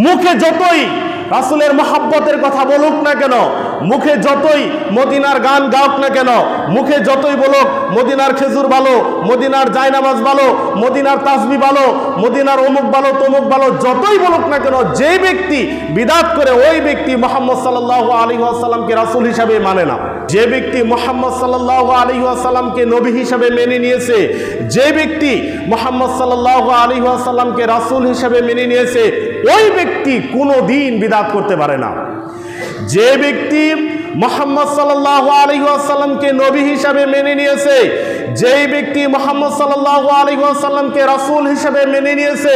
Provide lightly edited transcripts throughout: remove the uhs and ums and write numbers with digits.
মুখে যতই রাসূলের মহব্বতের কথা বলুক না কেন, মুখে যতই মদিনার গান গাওক না কেন, মুখে যতই বলুক মদিনার খেজুর ভালো, মদিনার জায়নামাজ ভালো, মদিনার তাসবিহ ভালো, মদিনার অমুক ভালো তমুক ভালো, যতই বলুক না কেন, যে ব্যক্তি বিদআত করে ওই ব্যক্তি মুহাম্মদ সাল্লাল্লাহু আলাইহি ওয়াসাল্লামকে রাসূল হিসাবে মানে না। যে ব্যক্তি মুহাম্মদ সাল্লাল্লাহু আলাইহি ওয়াসাল্লামকে নবী হিসাবে মেনে নিয়েছে, যে ব্যক্তি মুহাম্মদ সাল্লাল্লাহু আলাইহি ওয়াসাল্লামকে রাসূল হিসাবে মেনে নিয়েছে, ওই ব্যক্তি কোনোদিন বিদআত করতে পারে না। যে ব্যক্তি মুহাম্মদ সাল্লাল্লাহু আলাইহি ওয়াসাল্লামকে নবী হিসাবে মেনে নিয়েছে, যেই ব্যক্তি মুহাম্মদ সাল্লাল্লাহু আলাইহি ওয়াসাল্লামকে রাসূল হিসাবে মেনে নিয়েছে,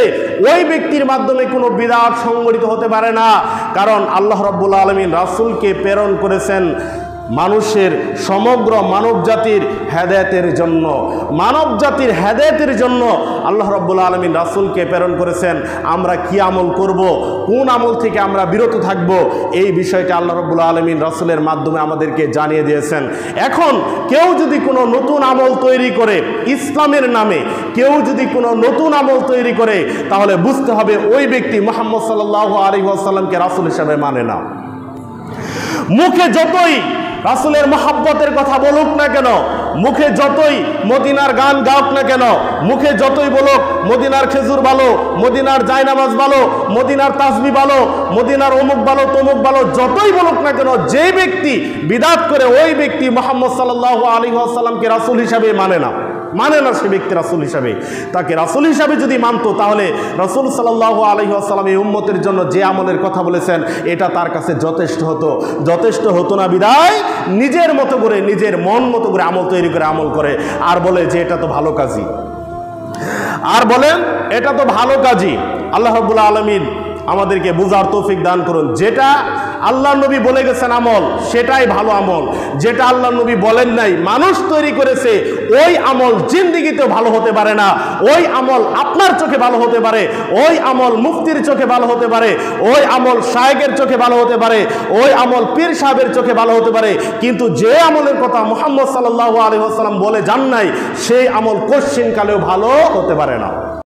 ওই ব্যক্তির মাধ্যমে কোনো বিদআত সংগঠিত হতে পারে না। কারণ আল্লাহ রাব্বুল আলামিন রাসূলকে প্রেরণ করেছেন মানুষের সমগ্র মানব জাতির হেদায়েতের জন্য। মানব জাতির হেদায়েতের জন্য আল্লাহ রাব্বুল আলামিন রাসূলকে প্রেরণ করেছেন। আমরা কি আমল করব, কোন আমল থেকে আমরা বিরত থাকব, এই বিষয়টা আল্লাহ রাব্বুল আলামিন রাসূলের মাধ্যমে আমাদেরকে জানিয়ে দিয়েছেন। এখন কেউ যদি কোনো নতুন আমল তৈরি করে ইসলামের নামে, কেউ যদি কোনো নতুন আমল তৈরি করে, তাহলে বুঝতে হবে ওই ব্যক্তি মুহাম্মদ সাল্লাল্লাহু আলাইহি ওয়াসাল্লামকে রাসূল হিসেবে মানে না। মুখে যতই রাসূলের মহব্বতের কথা বলুক না কেন, মুখে যতই মদিনার গান গাওক না কেন, মুখে যতই বলুক মদিনার খেজুর ভালো, মদিনার জায়নামাজ ভালো, মদিনার তাসবিহ ভালো, মদিনার অমুক ভালো তমুক ভালো, যতই বলুক না কেন, যে ব্যক্তি বিদআত করে ওই ব্যক্তি মুহাম্মদ সাল্লাল্লাহু আলাইহি ওয়াসাল্লামকে রাসূল হিসাবে মানে না। সে ব্যক্তি রাসূল হিসাবে, তাকে রাসূল হিসাবে যদি মানতো, তাহলে রাসূল সাল্লাল্লাহু আলাইহি ওয়াসাল্লাম এই উম্মতের জন্য যে আমলের কথা বলেছেন এটা তার কাছে যথেষ্ট হতো না। বিদায় নিজের মতো করে, নিজের মন মতো করে আমল তৈরি করে আমল করে, আর বলে যে এটা তো ভালো কাজই, আর বলেন এটা তো ভালো কাজই। আল্লাহ রাব্বুল আলামিন আমাদেরকে বুঝার তৌফিক দান করুন। যেটা আল্লাহ নবী বলে গেছেন আমল, সেটাই ভালো আমল। যেটা আল্লাহ নবী বলেন নাই, মানুষ তৈরি করেছে, ওই আমল জিন্দেগিতেও ভালো হতে পারে না। ওই আমল আপনার চোখে ভালো হতে পারে, ওই আমল মুফতির চোখে ভালো হতে পারে, ওই আমল শায়েখের চোখে ভালো হতে পারে, ওই আমল পীর সাহেবের চোখে ভালো হতে পারে, কিন্তু যে আমলের কথা মুহাম্মদ সাল্লাল্লাহু আলাইহি ওয়াসাল্লাম বলে যান নাই, সেই আমল কোশ্চিন কালেও ভালো হতে পারে না।